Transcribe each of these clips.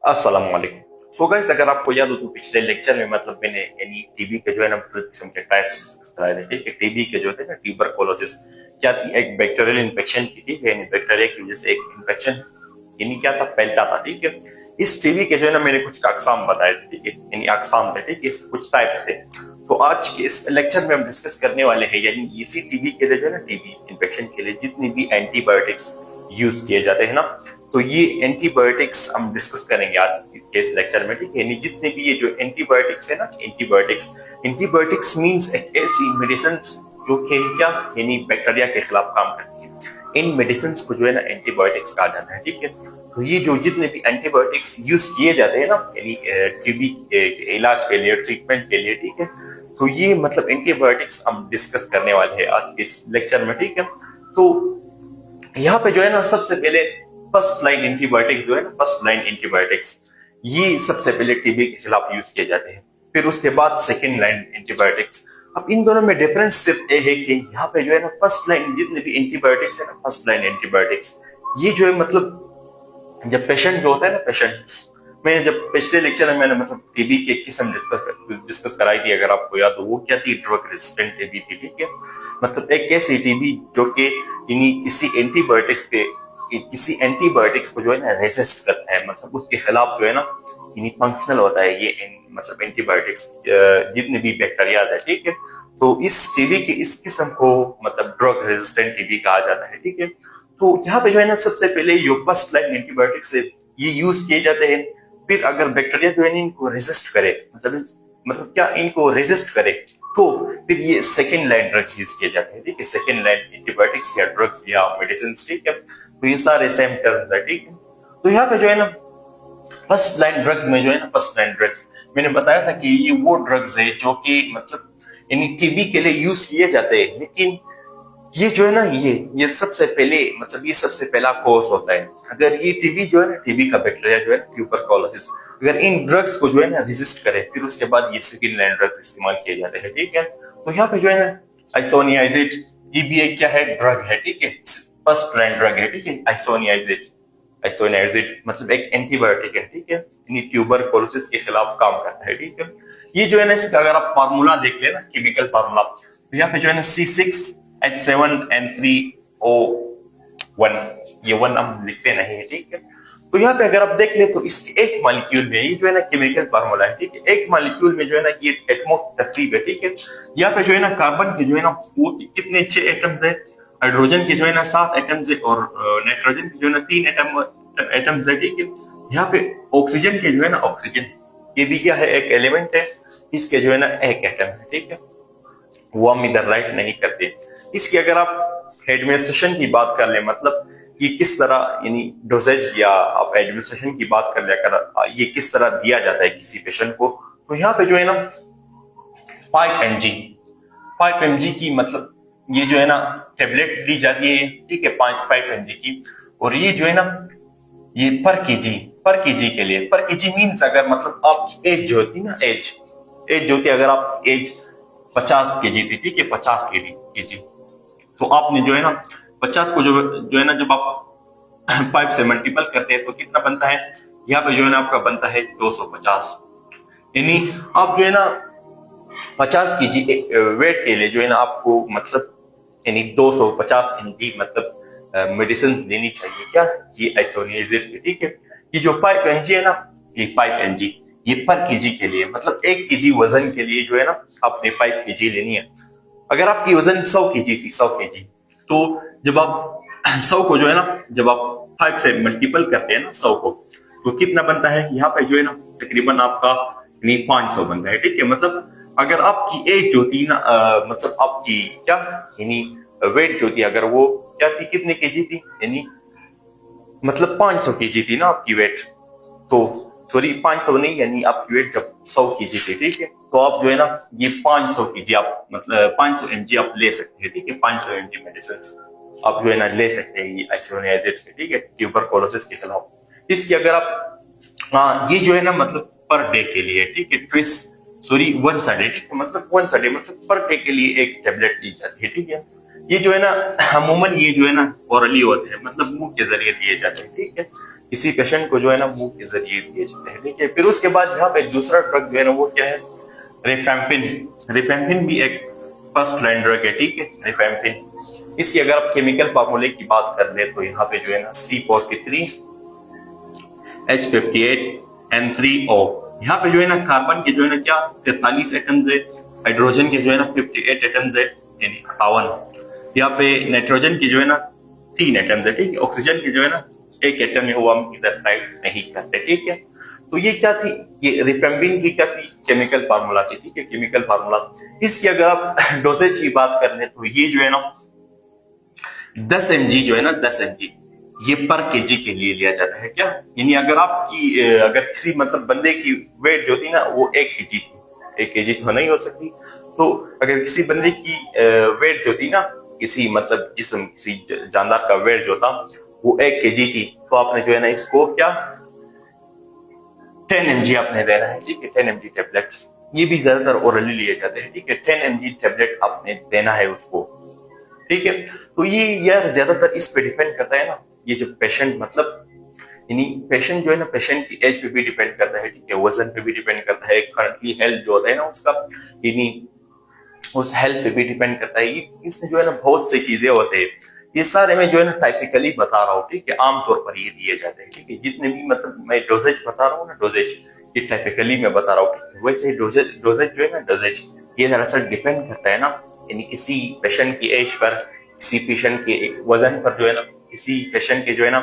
अस्सलाम वालेकुम। So guys, अगर आपको याद हो तो पिछले लेक्चर में मतलब मैंने यानी टीबी के जो है ना मुख्तलिफ किस्म के टाइप्स डिस्कस कराए थे। ठीक है, टीबी के जो थे ना ट्यूबरकुलोसिस क्या थी, एक बैक्टीरियल इन्फेक्शन की थी, यानी बैक्टीरिया की वजह से एक इन्फेक्शन यानी क्या था, फैलता था। ठीक है, इस टीबी के जो है ना मैंने कुछ अकसाम बताए थे। ठीक है, यानी अकसाम थे। ठीक है, इसके कुछ टाइप्स थे। तो आज के इस लेक्चर में हम डिस्कस करने वाले हैं यानी इसी टीबी के लिए जो है ना टीबी इन्फेक्शन के लिए जितनी भी एंटीबायोटिक्स यूज किए जाते हैं ना, तो ये एंटीबायोटिक्स हम डिस्कस करेंगे आज के इस लेक्चर में। ठीक है, यानी जितने भी ये जो एंटीबायोटिक्स है ना, एंटीबायोटिक्स एंटीबायोटिक्स मींस एक ऐसी मेडिसिन जो कि क्या यानी बैक्टीरिया के खिलाफ काम करती है। इन मेडिसिन को जो है ना एंटीबायोटिक्स कहा जाता है। ठीक है, तो ये जो जितने भी एंटीबायोटिक्स यूज किए जाते हैं ना यानी टीबी के इलाज के लिए, ट्रीटमेंट के लिए, ठीक है, तो ये मतलब एंटीबायोटिक्स हम डिस्कस करने वाले हैं आज इस लेक्चर में। ठीक है, तो यहाँ पे जो है ना सबसे पहले फर्स्ट लाइन एंटीबायोटिक्स जो है ना, फर्स्ट लाइन एंटीबायोटिक्स ये सबसे पहले टीबी के खिलाफ यूज किए जाते हैं। फिर उसके बाद सेकेंड लाइन एंटीबायोटिक्स। अब इन दोनों में डिफरेंस सिर्फ ये है कि यहाँ पे जो है ना फर्स्ट लाइन जितने भी एंटीबायोटिक्स है ना, फर्स्ट लाइन एंटीबायोटिक्स ये जो है मतलब जब पेशेंट जो होता है ना, पेशेंट मैं जब पिछले लेक्चर में मैंने मतलब टीबी की एक किस्म डिस्कस कराई थी, अगर आपको याद हो, वो क्या थी, ड्रग रेजिस्टेंट टीबी थी। ठीक है, मतलब एक ऐसी टीबी जो कि इन्हीं किसी एंटीबायोटिक्स को जो है ना रेसिस्ट करता है, मतलब उसके खिलाफ जो है ना इन्हीं फंक्शनल होता है ये मतलब एंटीबायोटिक्स जितने भी बैक्टीरिया है। ठीक है, तो इस टीबी की इस किस्म को मतलब ड्रग रेजिस्टेंट टीबी कहा जाता है। ठीक है, तो यहाँ पे जो है ना सबसे पहले जो फर्स्ट लाइन एंटीबायोटिक्स है ये यूज किए जाते हैं। फिर अगर बैक्टीरिया जो है ना इनको रेजिस्ट करे, मतलब क्या इनको रेजिस्ट करे, तो फिर ये सेकेंड लाइन ड्रग्स यूज किए जाते हैं। ठीक है, सेकेंड लाइन एंटीबायोटिक्स या ड्रग्स या मेडिसिन। ठीक है, तो ये सारे सेम टर्म्स है। ठीक है, तो यहाँ पे जो है ना फर्स्ट लाइन ड्रग्स में जो है ना, फर्स्ट लाइन ड्रग्स मैंने बताया था कि ये वो ड्रग्स है जो कि मतलब यानी टीबी के लिए यूज किए जाते हैं, लेकिन ये जो है ना ये सबसे पहले मतलब ये सबसे पहला कोर्स होता है। अगर ये टीबी जो है ना, टीबी का बैक्टीरिया जो है ना ट्यूबरकुलोसिस, अगर इन ड्रग्स को जो है ना रेजिस्ट करे, फिर उसके बाद ये सेकेंड लाइन ड्रग्स इस्तेमाल किए जाते हैं। ठीक है, तो यहाँ पे जो है ना आइसोनियाजिड ये भी एक क्या है, ड्रग है। ठीक है, फर्स्ट लाइन ड्रग है। ठीक है, आइसोनियाजिड, आइसोनियाजिड मतलब एक एंटीबायोटिक है। ठीक है, ट्यूबरकुलोसिस के खिलाफ काम करता है। ठीक है, ये जो है ना इसका अगर आप फार्मूला देख लेना, केमिकल फार्मूला, तो यहाँ पे जो है ना C6H7N3O1, ये वन हम लिखते नहीं है। ठीक है, तो यहाँ पे अगर आप देख ले तो इसके एक मॉलिक्यूल में ये जो है ना केमिकल फार्मूला है। ठीक है, एक मॉलिक्यूल में जो है ना ये एटमों की तरतीब है। ठीक है, यहाँ पे जो है ना कार्बन के जो है ना वो कितने 6 एटम्स है, हाइड्रोजन के जो है ना 7 एटम्स है, और नाइट्रोजन के जो है ना 3 एटम्स है। ठीक है, यहाँ पे ऑक्सीजन के जो है ना, ऑक्सीजन ये भी क्या है, एक एलिमेंट है, इसके जो है ना एक एटम है। ठीक है, वो हम इधर राइट नहीं करते। इसकी अगर आप एडमिनिस्ट्रेशन की बात कर ले, मतलब ये किस तरह यानी डोजेज, या आप एडमिनिस्ट्रेशन की बात कर ले, अगर ये किस तरह दिया जाता है किसी पेशेंट को, तो यहाँ पे जो है ना 5 mg, 5 mg की मतलब ये जो है ना टेबलेट दी जाती है। ठीक है, 5 mg की, और ये जो है ना ये पर केजी के लिए, पर केजी मीन्स अगर मतलब आपकी एज जो होती है ना, एज जो होती है, अगर आप एज 50 केजी थी, ठीक है, 50 केजी, तो आपने जो है ना 50 को जो है ना जब आप 5 से मल्टीपल करते हैं तो कितना बनता है, यहाँ पे जो है ना आपका बनता है 250। यानी आप जो है ना 50 केजी वेट के लिए जो है ना आपको मतलब यानी 250 mg मतलब मेडिसिन लेनी चाहिए। क्या, ये आइसोनियाजिड। ठीक है, ये जो 5 mg है ना, ये 5 mg ये पर केजी के लिए, मतलब 1 केजी वजन के लिए जो है ना आपने 5 केजी लेनी है। अगर आपकी वजन 100 केजी थी, 100 केजी, तो जब आप 100 को जो है ना जब आप 5 से मल्टीपल करते हैं ना 100 को, तो कितना बनता है, यहाँ पे जो है ना तकरीबन आपका 500 बनता है। ठीक है, मतलब अगर आपकी एज जो थी ना मतलब आपकी क्या यानी वेट जो थी, अगर वो क्या थी, कितने केजी थी, यानी मतलब 500 केजी थी ना आपकी वेट, तो सॉरी 500 नहीं, यानी आपकी वेट जब 100 केजी थी, ठीक है, तो आप जो है ना ये 500 केजी आप मतलब 500 mg आप ले सकते हैं। ठीक है, 500 mg मेडिसिन आप जो है ना ले सकते हैं, ये आइसोनियाजिड है। ठीक है, ट्यूबरकुलोसिस के खिलाफ। इसकी अगर आप ये जो है ना मतलब पर डे के लिए, ठीक है, सॉरी वंस अ डे, ठीक है, मतलब वंस अ डे मतलब पर डे के लिए एक टेबलेट दी जाती है। ठीक है, ये जो है ना अमूमन ये जो है ना ओरली होते हैं, मतलब मुंह के जरिए दिए जाते हैं। ठीक है, किसी पेशेंट को जो है ना मुंह के जरिए दिए जाते हैं, ठीक है। फिर उसके बाद यहाँ पे दूसरा ड्रग जो है ना वो क्या है, रिफेम्पिन। रिफेम्पिन भी एक फर्स्ट लाइन ड्रग है, ठीक है, रिफेम्पिन। इसकी अगर आप केमिकल फार्मूले की बात कर ले तो यहाँ पे जो है ना C43 H58 N3O। यहाँ पे जो है ना कार्बन के जो है ना क्या 43 एटम्स है, हाइड्रोजन के जो है ना 58 एटम्स है, यानी 58। यहाँ पे नाइट्रोजन की जो है ना 3 एटम्स है, ठीक है। ऑक्सीजन की जो है ना 1 एटम है, वो हम इधर टाइप नहीं करते, ठीक है। तो ये क्या थी, ये रिफेम्पिन की क्या थी, केमिकल फार्मूला थी, ठीक है, केमिकल फार्मूला। इसकी अगर आप डोजेज की बात कर ले तो ये जो है ना 10 mg जो है ना 10 mg ये पर केजी के लिए लिया जाता है, क्या, यानी अगर आपकी अगर किसी मतलब बंदे की वेट जो थी ना वो 1 केजी थी, 1 केजी तो नहीं हो सकती, तो अगर किसी बंदे की वेट जो थी ना, किसी मतलब जिस्म किसी जानदार का वेट जो था वो 1 केजी थी, तो आपने जो है ना इसको क्या 10 mg आपने देना है, ठीक है, 10 mg टेबलेट। ये भी ज्यादातर ओरली लिए जाते हैं, ठीक है, 10 mg टेबलेट आपने देना है उसको, ठीक है। तो ये यार ज्यादातर इस पे डिपेंड करता है ना, ये जो पेशेंट मतलब यानी पेशेंट जो है ना, पेशेंट की एज पे भी डिपेंड करता है, ठीक है, वजन पे भी डिपेंड करता है, करंटली हेल्थ जो होता है ना उसका, यानी उस हेल्थ पे भी डिपेंड करता है। ये इसमें जो है ना बहुत सी चीजें होते हैं, ये सारे मैं जो है ना टाइपिकली बता रहा हूँ, ठीक है, आमतौर पर ये दिए जाते हैं, ठीक है। जितने भी मतलब मैं डोजेज बता रहा हूँ ना, डोजेज ये टाइपिकली मैं बता रहा हूँ, वैसे डोजेज डोजेज जो है ना, डोजेज ये दरअसल डिपेंड करता है ना, यानी किसी पेशेंट की एज पर, किसी पेशेंट के वजन पर जो है ना, किसी पेशेंट के जो है ना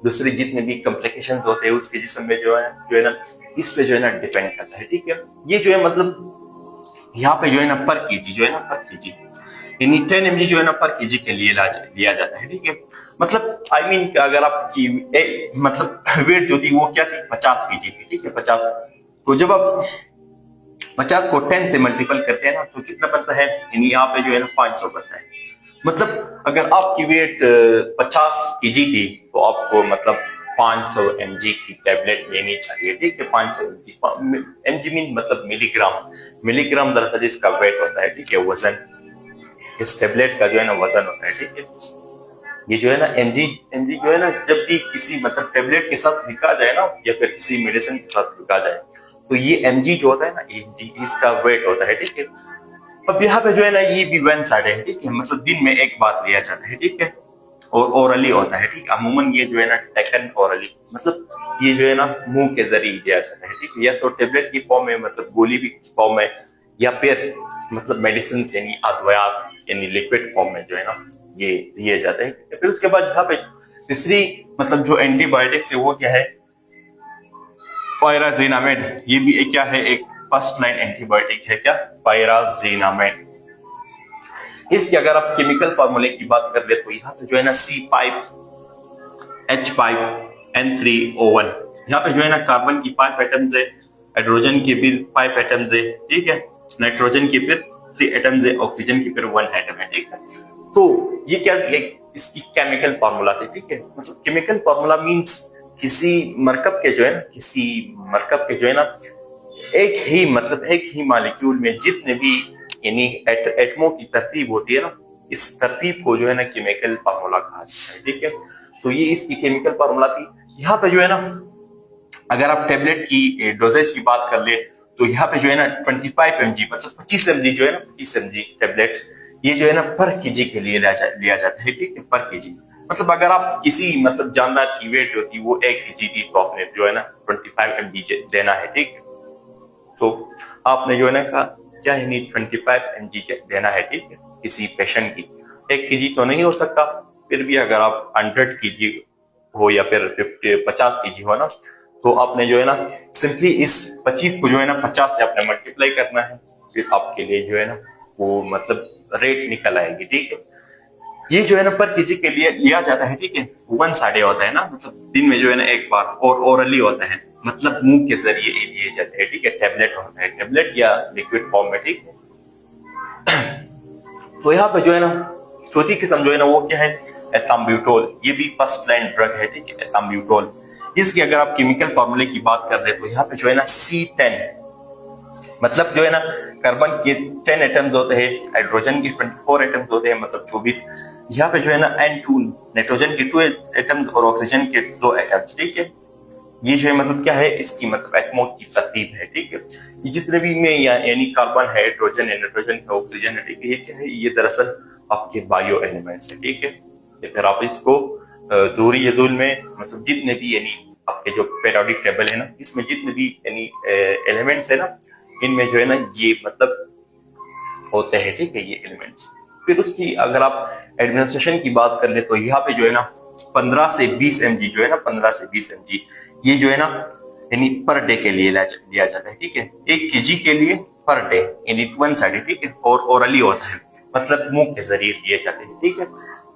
दूसरे जितने भी कॉम्प्लिकेशन होते हैं उसके जिस्म में जो है ना इस पे जो है ना डिपेंड करता है, ठीक है। ये जो है मतलब यहाँ पे जो है ना पर केजी जो है ना, पर केजी यानी 10 mg जो है ना पर केजी के लिए लिया जाता है, ठीक है। मतलब आई मीन अगर आपकी मतलब वेट जो थी वो क्या थी 50 केजी थी, ठीक है, 50। तो जब आप 50 को 10 से मल्टीपल करते हैं ना तो कितना बनता है, यानी यहाँ पे जो है ना 500 बनता है। मतलब अगर आपकी वेट 50 केजी थी तो आपको मतलब 500 mg की टेबलेट लेनी चाहिए, ठीक है, 500 mg मीन मतलब मिलीग्राम, मिलीग्राम दरअसल इसका वेट होता है, ठीक है, वजन, इस टेबलेट का जो है ना वजन होता है, ठीक है। ये जो है ना mg जो है ना जब भी किसी मतलब टेबलेट के साथ लिखा जाए ना या फिर किसी मेडिसिन के साथ लिखा जाए तो ये mg जो होता है ना, mg इसका वेट होता है, ठीक है। अब यहाँ पे जो है ना ये भी वन साइड है, ठीक है, मतलब दिन में एक बार लिया जाता है, ठीक है, और ओरली होता है, ठीक है। अमूमन ये जो है ना टेकन ओरली, मतलब ये जो है ना मुंह के जरिए दिया जाता है, ठीक है, या तो टेबलेट की फॉर्म में मतलब गोली भी फॉर्म में, या फिर मतलब मेडिसिन यानी अद्वयात यानी लिक्विड फॉर्म में जो है ना ये दिए जाते हैं। फिर उसके बाद यहाँ पे तीसरी मतलब जो एंटीबायोटिक्स है वो क्या है, पायराजिनामेड। ये भी एक क्या है, एक फर्स्ट लाइन एंटीबायोटिक है, क्या, पायराजिनामेड। इसकी अगर आप केमिकल फार्मूले की बात कर ले तो यहाँ पे जो है ना C5 H5 N3O1। यहाँ पे जो है ना कार्बन की 5 एटम्स है, हाइड्रोजन की भी 5 एटम्स है, ठीक है, नाइट्रोजन की फिर 3 एटम्स है, ऑक्सीजन की फिर 1 एटम है, ठीक है। तो ये क्या इसकी केमिकल फार्मूला थी, ठीक है। मतलब केमिकल फार्मूला मींस किसी मरकब के जो है ना, किसी मरकब के जो है ना एक ही मतलब एक ही मॉलिक्यूल में जितने भी यानी एटमों की तरतीब होती है ना, इस तरतीब को जो है ना केमिकल फार्मूला कहा जाता है, ठीक है। तो ये इसकी केमिकल फार्मूला थी। यहाँ पे जो है ना अगर आप टेबलेट की डोजेज की बात कर ले तो यहाँ पे जो है ना 25 mg मतलब 25 mg जो है ना 25 mg टेबलेट ये जो है ना पर केजी के लिए लिया जाता है, ठीक है, पर केजी। मतलब अगर आप किसी मतलब जानदार की वेट जो थी वो 1 केजी थी तो आपने जो है ना 25 mg देना है, ठीक। तो आपने जो है ना कहा क्या है, 25 mg देना है, ठीक है, किसी पेशेंट की। 1 केजी तो नहीं हो सकता, फिर भी अगर आप 100 केजी हो या फिर 50 केजी हो ना तो आपने जो है ना सिंपली इस 25 को जो है ना 50 से आपने मल्टीप्लाई करना है, फिर आपके लिए जो है ना वो मतलब रेट निकल आएगी, ठीक है। ये जो है ना पर केजी के लिए लिया जाता है, ठीक है। वन साइड होता है ना, मतलब दिन में जो है ना एक बार, और ओरली होता है मतलब मुंह के जरिए लिए जाते हैं, ठीक है। टेबलेट होता है, टेबलेट या लिक्विड फॉर्म में, ठीक है। तो यहाँ पे जो है ना चौथी किस्म जो है ना वो क्या है, एथाम्ब्यूटोल। ये भी फर्स्ट लाइन ड्रग है, ठीक है, एथाम्ब्यूटोल। इसकी अगर आप केमिकल फार्मूले की बात कर रहे हैं तो यहाँ पे जो है ना C10 मतलब जो है ना कार्बन के 10 एटम्स होते हैं, हाइड्रोजन के 24 एटम्स होते हैं मतलब 24। यहाँ पे जो है ना N2 नाइट्रोजन के 2 एटम्स और ऑक्सीजन के 2 एटम्स, ठीक है। ये जो है मतलब क्या है, इसकी मतलब एटमो की तरतीब है, ठीक है। ये जितने भी में यानी कार्बन है, हाइड्रोजन है, नाइट्रोजन है, ऑक्सीजन है, ठीक है, ये क्या है, ये दरअसल आपके बायो एलिमेंट्स है, ठीक है। या फिर आप इसको दूरी यदुल में मतलब जितने भी यानी आपके जो पेरियोडिक टेबल है ना, इसमें जितने भी यानी एलिमेंट्स है ना, इनमें जो है ना ये मतलब होते हैं, ठीक है, ये एलिमेंट्स। फिर उसकी अगर आप एडमिनिस्ट्रेशन की बात कर ले तो यहाँ पे जो है ना 15 से 20 mg जो है ना, 15 से 20 mg ये जो है ना यानी पर डे के लिए लिया जाता है, ठीक है। 1 kg के लिए पर डे यानी वन साइड, ठीक है, और ओरली होता है, मतलब मुंह के जरिए दिए जाते हैं, ठीक है।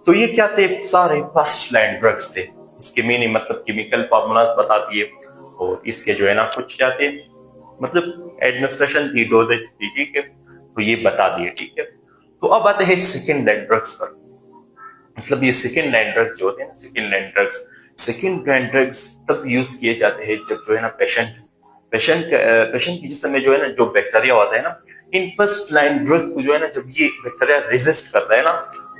तो ये क्या थे, सारे फर्स्ट लाइन ड्रग्स थे। इसके मीनिंग मतलब केमिकल फार्मूलाज बता दिए, और इसके जो है ना कुछ क्या थे मतलब एडमिनिस्ट्रेशन थी, डोजेज थी, ठीक है, तो ये बता दिए, ठीक है। तो अब आते हैं सेकेंड लाइन ड्रग्स पर। मतलब ये सेकेंड लाइन ड्रग्स जो होते हैं ना, सेकेंड लाइन ड्रग्स तब यूज किए जाते हैं जब जो है ना पेशेंट के जिस्म में जो है ना जो बैक्टीरिया होता है ना, इन फर्स्ट लाइन ड्रग्स को जो है ना जब ये बैक्टीरिया रेजिस्ट करता है ना,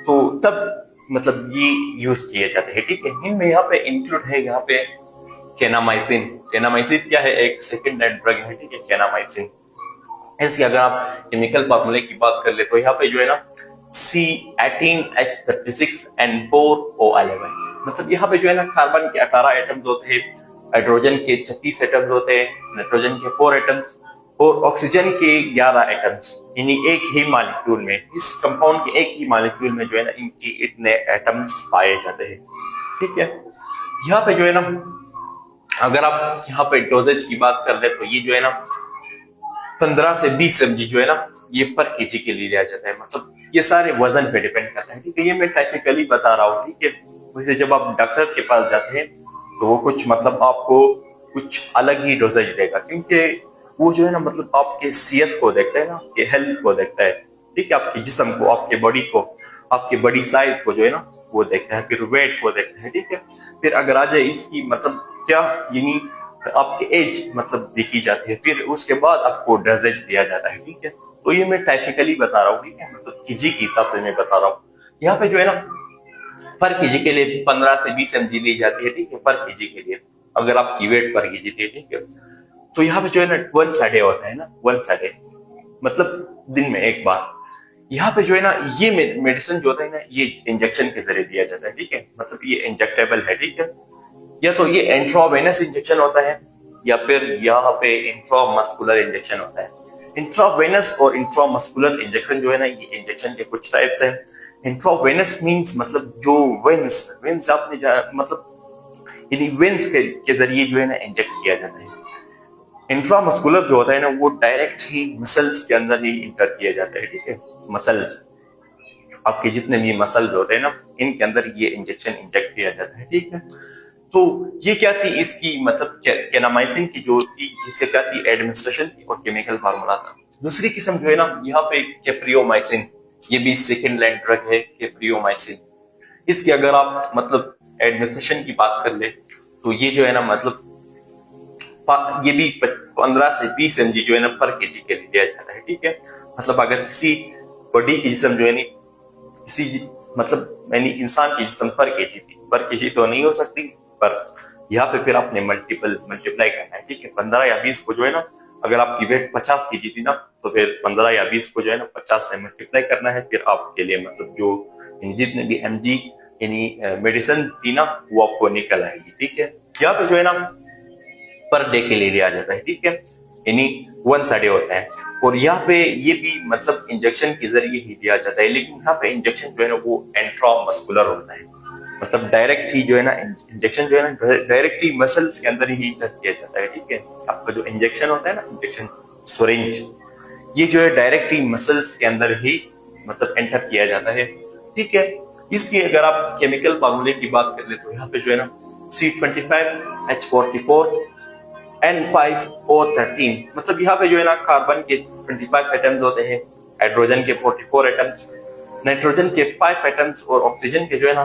तो तब मतलब ये यूज किए जाते हैं, ठीक है। इनमें यहाँ पे इंक्लूड है यहाँ पे केनामाइसिन। केनामाइसिन क्या है, एक सेकेंड लाइन ड्रग है, ठीक है, केनामाइसिन। इसकी अगर आप केमिकल फॉर्मूले की बात कर ले तो यहाँ पे जो है ना C18H36N4O11, मतलब यहाँ पे जो है ना कार्बन के 18 एटम्स होते हैं, हाइड्रोजन के 36 एटम्स होते हैं, नाइट्रोजन के 4 एटम्स और ऑक्सीजन के 11 एटम्स, यानी एक ही मॉलिक्यूल में, इस कंपाउंड के एक ही मॉलिक्यूल में जो है ना इनकी इतने एटम्स पाए जाते हैं, ठीक है। यहाँ पे जो है ना अगर आप यहाँ पे डोजेज की बात कर ले तो ये जो है ना 15 से 20 mg जो है ना ये पर केजी के लिए लिया जाता है, मतलब ये सारे वजन पे डिपेंड करता है, ठीक है। ये मैं टेक्निकली बता रहा हूँ, ठीक है। वैसे जब आप डॉक्टर के पास जाते हैं तो वो कुछ मतलब आपको कुछ अलग ही डोजेज देगा, क्योंकि वो जो है ना मतलब आपके सेहत को देखता है ना, आपके हेल्थ को देखता है, ठीक है, आपके जिस्म को, आपके बॉडी को, आपके बॉडी साइज को जो है ना वो देखता है, फिर वेट को देखता है, ठीक है। फिर अगर आ जाए इसकी मतलब क्या यानी आपके एज मतलब देखी जाती है, फिर उसके बाद आपको डोजेज दिया जाता है, ठीक है। तो ये मैं टेक्निकली बता रहा हूँ, ठीक है, मतलब केजी के हिसाब से मैं बता रहा हूँ। यहाँ पे जो है ना पर केजी के लिए 15 से 20 mg ली जाती है, ठीक है, पर केजी के लिए, अगर आपकी वेट पर केजी थी, ठीक है। तो यहाँ पे जो है ना वन साइड होता है ना, वन साइड मतलब दिन में एक बार। यहाँ पे जो है ना ये मेडिसिन जो होता है ना ये इंजेक्शन के जरिए दिया जाता है, ठीक है, मतलब ये इंजेक्टेबल है, ठीक है। या तो ये इंट्रावेनस इंजेक्शन होता है या फिर यहाँ पे इंट्रामस्कुलर इंजेक्शन होता है। इंट्रावेनस और इंट्रामस्कुलर इंजेक्शन जो है ना ये इंजेक्शन के कुछ टाइप्स हैं। इंट्रावेनस मींस मतलब जो वेंस वेंस आपने मतलब यानी वेंस के जरिए जो है ना इंजेक्ट किया जाता है। इंट्रामस्कुलर जो होता है ना वो डायरेक्ट ही मसल्स के अंदर ही इंटर किया जाता है, ठीक है। मसल्स आपके जितने भी मसल्स होते हैं ना इनके अंदर ये इंजेक्शन इंजेक्ट किया जाता है, ठीक है। तो ये क्या थी इसकी मतलब केनामाइसिन की जो थी, जिससे क्या थी एडमिनिस्ट्रेशन थी और केमिकल फार्मूला था। दूसरी किस्म जो है ना यहाँ पे केप्रियोमाइसिन, ये भी सेकेंड लाइन ड्रग है केप्रियोमाइसिन। इसकी अगर आप मतलब एडमिनिस्ट्रेशन की बात कर ले तो ये जो है ना मतलब ये भी 15 से 20 mg जो है ना पर केजी के लिए दिया जाता है, ठीक है। मतलब अगर किसी बॉडी की जिस्म जो है किसी मतलब यानी इंसान की जिस्म पर केजी तो नहीं हो सकती, पर यहाँ पे फिर आपने मल्टीप्लाई करना है, ठीक है। 15 या 20 को जो है ना अगर आपकी वेट 50 केजी थी ना तो फिर 15 या 20 को जो है ना 50 से मल्टीप्लाई करना है, फिर आपके लिए मतलब जो जितने भी mg यानी मेडिसिन थी ना वो आपको निकल आएगी, ठीक है। यहाँ पे जो है ना पर डे के लिए लिया जाता है, ठीक है, यानी वन साइड होता है। और यहाँ पे ये भी मतलब इंजेक्शन के जरिए ही दिया जाता है, लेकिन यहाँ पे इंजेक्शन जो है ना वो इंट्रामस्कुलर होता है, मतलब डायरेक्ट ही जो है ना इंजेक्शन जो है ना डायरेक्ट ही मसल्स के अंदर ही इंटर किया जाता है, ठीक है। आपका जो इंजेक्शन होता है ना इंजेक्शन सिरिंज, ये जो है डायरेक्ट ही मसल्स के अंदर ही मतलब एंटर किया जाता है, ठीक है। इसकी अगर आप केमिकल फार्मूले की बात कर ले तो यहाँ पे जो है ना C25H44N5O13, मतलब यहाँ पे जो है ना कार्बन के 25 एटम्स होते हैं, हाइड्रोजन के 44 एटम्स, नाइट्रोजन के 5 एटम्स और ऑक्सीजन के जो है ना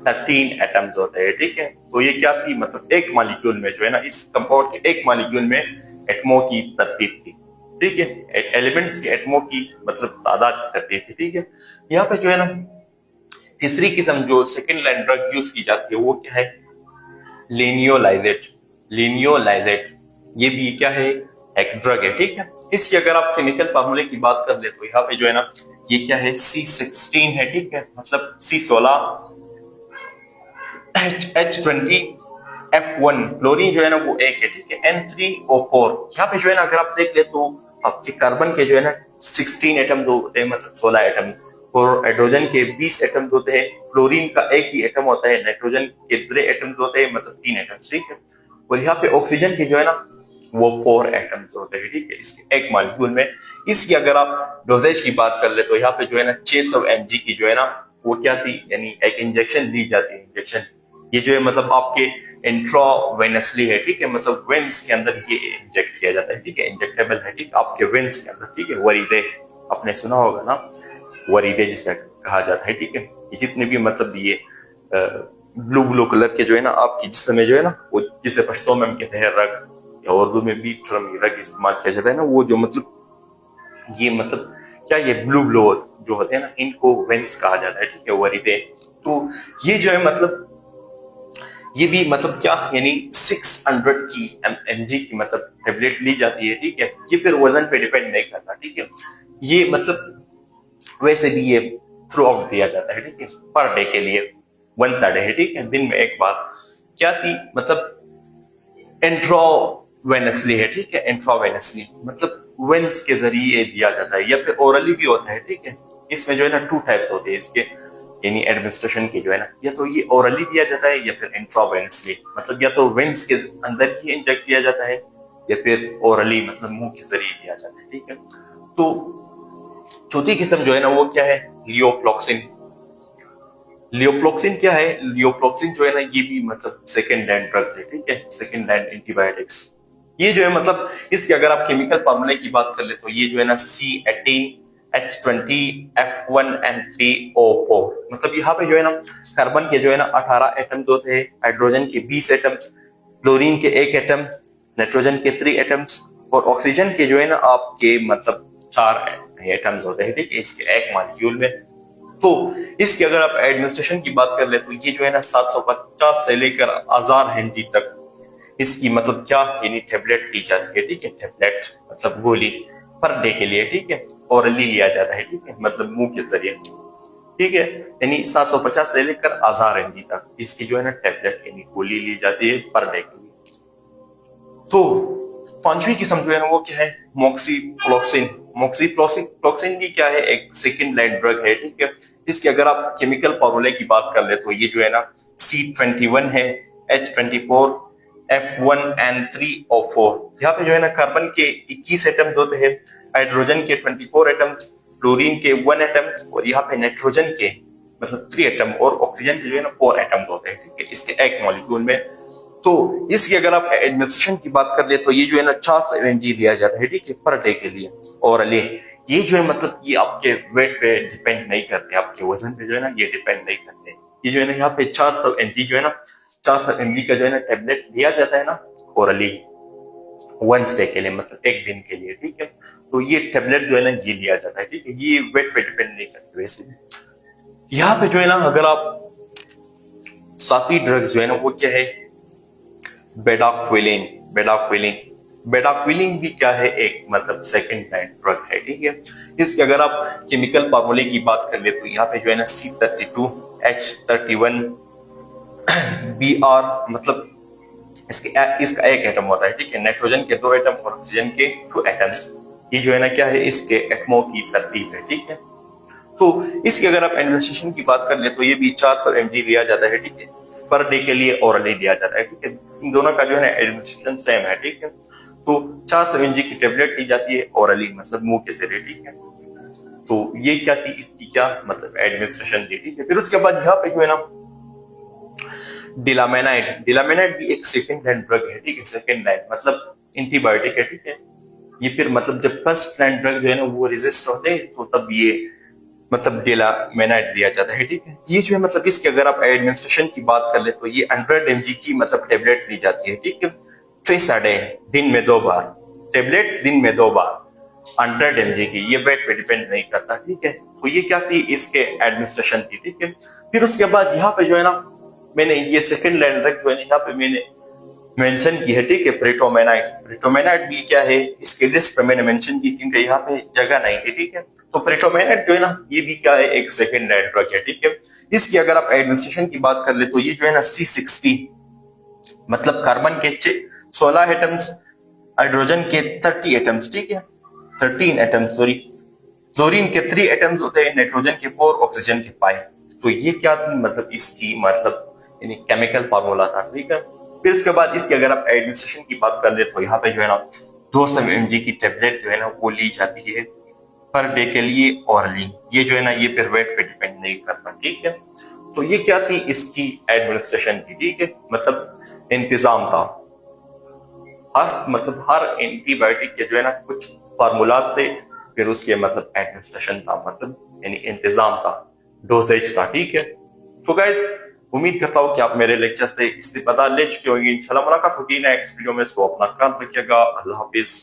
13 एटम्स होते हैं, ठीक है। तो ये क्या थी मतलब एक मॉलिक्यूल में जो है ना इस कंपाउंड के एक मॉलिक्यूल में एटमो की तरतीब थी, ठीक है, एलिमेंट्स के एटमो की मतलब तादाद की तरतीब थी, ठीक है। यहाँ पे जो है ना तीसरी किस्म जो सेकेंड लाइन ड्रग यूज की जाती है वो क्या है, लेनियोलाइजेट। लिनियोलाइजेट, ये भी क्या है, एक ड्रग है, ठीक है। इसकी अगर आप केमिकल फार्मूले की बात कर ले तो यहाँ पे जो है ना ये क्या है, C16 है, ठीक है, मतलब C16 H20F1, क्लोरीन जो है ना वो एक है, ठीक है, N3O4। यहाँ पे जो है ना अगर आप देख ले तो आपके कार्बन के जो है ना 16 एटम जो होते हैं, मतलब 16 एटम, और हाइड्रोजन के 20 एटम होते हैं, क्लोरीन का एक ही एटम होता है, नाइट्रोजन के 3 एटम होते हैं, मतलब 3 एटम, ठीक है। और यहाँ पे ऑक्सीजन के जो है ना वो 4 एटम्स होते हैं, ठीक है, इसके एक मॉलिक्यूल में। इसकी अगर आप डोजेज की बात कर ले तो यहाँ पे जो है ना 600 mg की जो है ना वो क्या थी, यानी एक इंजेक्शन दी जाती है, इंजेक्शन। ये जो है मतलब आपके इंट्रावेनसली है, ठीक है, मतलब वेन्स के अंदर ये इंजेक्ट किया जाता है, ठीक है, इंजेक्टेबल है, ठीक, आपके वेन्स के अंदर, ठीक है। वरीदे आपने सुना होगा ना, वरीदे जिसे कहा जाता है, ठीक है। ये जितने भी मतलब ये ब्लू ब्लू कलर के जो है ना आपके जिस्म में जो है ना वो, जिसे पश्तो में हम कहते हैं रग, या उर्दू में भी रग इस्तेमाल किया जाता है ना, वो जो मतलब ये मतलब क्या, ये ब्लू ब्लू जो होते हैं ना इनको वेन्स कहा जाता है, ठीक है, वरीदे। तो ये जो है मतलब ये भी मतलब क्या, यानी 600 की mg की मतलब टेबलेट ली जाती है, ठीक है। ये फिर वजन पे डिपेंड नहीं करता, ठीक है, ये मतलब वैसे भी ये थ्रू आउट दिया जाता है, ठीक है, पर डे के लिए 1 डे है, ठीक है, दिन में एक बार। क्या थी मतलब इंट्रावेनसली है, ठीक है, इंट्रावेनसली मतलब वेंस के जरिए दिया जाता है, या फिर ओरली भी होता है, ठीक है। इसमें जो है ना 2 टाइप्स होते हैं इसके, यानी एडमिनिस्ट्रेशन की जो है ना, या तो ये ओरली दिया जाता है या फिर इंट्रावेनसली, मतलब या तो वेंस के अंदर ही इंजेक्ट किया जाता है या फिर ओरली मतलब मुंह के जरिए दिया जाता है, ठीक है। तो चौथी किस्म जो है ना वो क्या है, लियोफ्लॉक्सिन। लियोफ्लॉक्सिन क्या है, लियोफ्लॉक्सिन जो है ना ये भी मतलब सेकेंड लाइन ड्रग्स है, ठीक है, सेकेंड लाइन एंटीबायोटिक्स। ये जो है मतलब इसके अगर आप केमिकल फार्मूले की बात कर ले तो ये जो है ना C18 H20 F1N3O4, मतलब यहाँ पे जो है ना कार्बन के जो है ना 18 एटम्स होते हैं, हाइड्रोजन के 20 एटम्स, क्लोरीन के 1 एटम, नाइट्रोजन के 3 एटम्स, और ऑक्सीजन के जो है ना आपके मतलब 4 एटम्स होते हैं, ठीक है, इसके एक मॉलिक्यूल में। तो इसकी अगर आप एडमिनिस्ट्रेशन की बात कर ले तो ये जो है ना 750 से लेकर 1000 mg तक इसकी मतलब क्या, यानी टेबलेट ली जाती है, ठीक है, टेबलेट मतलब गोली पर डे के लिए, ठीक है, ओरली लिया जाता है, ठीक है, मतलब मुंह के जरिए, ठीक है, यानी 750 से लेकर 1000 mg तक इसकी जो है ना टेबलेट यानी गोली ली जाती है पर डे के लिए। तो पांचवी किस्म जो है ना वो क्या है, मोक्सीफ्लोक्सिन। मोक्सीफ्लोक्सिन भी क्या है, एक सेकेंड लाइन ड्रग है, ठीक है। इसके अगर आप केमिकल फॉर्मूले की बात कर ले तो ये जो है ना C21 है, H24 F1N3O4। यहाँ पे जो है ना कार्बन के 21 एटम होते हैं, हाइड्रोजन के 24 एटम, क्लोरीन के 1 एटम, और यहाँ पे नाइट्रोजन के मतलब 3 एटम, और ऑक्सीजन के जो है ना 4 एटम होते हैं, ठीक है, इसके एक मॉलिक्यूल में। तो इसकी अगर आप एडमिनिस्ट्रेशन की बात कर ले तो ये जो है ना 400 mg दिया जाता है, ठीक है, पर डे के लिए ओरली। ये जो है मतलब ये आपके वेट पे डिपेंड नहीं करते, आपके वजन पे जो है ना ये डिपेंड नहीं करते। ये जो है ना यहाँ पे 400 mg जो है ना 400 mg का जो है ना टेबलेट लिया जाता है ना ओरली 1 डे के लिए, मतलब एक दिन के लिए, ठीक है। तो ये टेबलेट जो है ना ये लिया जाता है, ठीक है, ये वेट पे डिपेंड नहीं करते वैसे भी। यहाँ पे जो है ना अगर आप साथी ड्रग्स जो है ना वो क्या है, बेडाक्विलिन। बेडाक्विलिन बेडाक्विलिन भी क्या है, एक मतलब सेकंड लाइन ड्रग है, ठीक है। इसके अगर आप केमिकल फार्मूले की बात कर ले तो यहाँ पे जो है ना C32 H31 BR, मतलब इसका एक एटम होता है, ठीक है, नाइट्रोजन के 2 एटम और ऑक्सीजन के 2 एटम्स। ये जो है ना क्या है, इसके एटमों की तरतीब है, ठीक है। तो इसकी अगर आप एडमिनिस्ट्रेशन की बात कर ले तो ये भी 400 mg लिया जाता है, ठीक है, पर डे के लिए ओरली लिया जाता है, ठीक है। इन दोनों का जो है एडमिनिस्ट्रेशन सेम है, ठीक है। तो 400 mg की टेबलेट ली जाती है ओरली, मतलब मुंह के जरिए, ठीक है। तो ये क्या थी, इसकी क्या मतलब एडमिनिस्ट्रेशन थी, ठीक है। फिर उसके बाद यहाँ पे जो है ना डिलामेनाइड। डिलामेनाइड भी एक सेकंड लाइन ड्रग है, ठीक है, सेकंड लाइन मतलब एंटीबायोटिक है, ठीक है। ये फिर मतलब जब फर्स्ट लाइन ड्रग जो है ना वो रेजिस्ट होते हैं तो तब ये मतलब डिलामेनाइड दिया जाता है, ठीक है। ये जो है मतलब इसके अगर आप एडमिनिस्ट्रेशन की बात कर ले तो ये 100 mg की मतलब टेबलेट ली जाती है, ठीक है, 3 डे, दिन में 2 बार टेबलेट, दिन में 2 बार 100 mg की। ये वेट पे डिपेंड नहीं करता, ठीक है। तो ये क्या थी, इसके एडमिनिस्ट्रेशन थी, ठीक है। फिर उसके बाद यहाँ पे जो है ना मैंने ये सेकंड लाइन ड्रग जो है यहाँ पे मैंने मेंशन की है, ठीक है, प्रेटोमेनाइट। प्रेटोमेनाइट भी क्या है, इसके लिस्ट पे मैंने मेंशन की क्योंकि यहाँ पे जगह नहीं थी, ठीक है। तो प्रेटोमेनाइट जो है ना, ये भी क्या है, एक सेकेंड हैंड ड्रग है, ठीक है। इसकी अगर आप एडमिनिस्ट्रेशन की बात कर ले तो ये जो है ना C16, मतलब कार्बन के 16 एटम्स, हाइड्रोजन के 30 एटम्स, ठीक है, 13 एटम्स, सॉरी, क्लोरीन के 3 एटम्स होते हैं, नाइट्रोजन के 4, ऑक्सीजन के 5। तो ये क्या थी, मतलब इसकी मतलब यानी केमिकल फार्मूला था, ठीक है। फिर उसके बाद इसकी अगर आप एडमिनिस्ट्रेशन की बात कर ले तो यहाँ पे जो है ना 200 mg की टेबलेट जो है ना वो ली जाती है पर डे के लिए ऑरली। ये जो है ना ये फिर वेट पे डिपेंड नहीं करता, ठीक है। तो ये क्या थी इसकी एडमिनिस्ट्रेशन की, ठीक है, मतलब इंतजाम था। हर मतलब हर एंटीबायोटिक के जो है ना कुछ फार्मूलाज थे, फिर उसके मतलब एडमिनिस्ट्रेशन था, मतलब यानी इंतजाम था, डोसेज था, ठीक है। तो गाइज उम्मीद करता हूँ कि आप मेरे लेक्चर से इस्तेफादा ले चुके होंगे। इंशाल्लाह मुलाकात होगी नेक्स्ट वीडियो में। सो अपना ख्याल रखिएगा। अल्लाह हाफिज।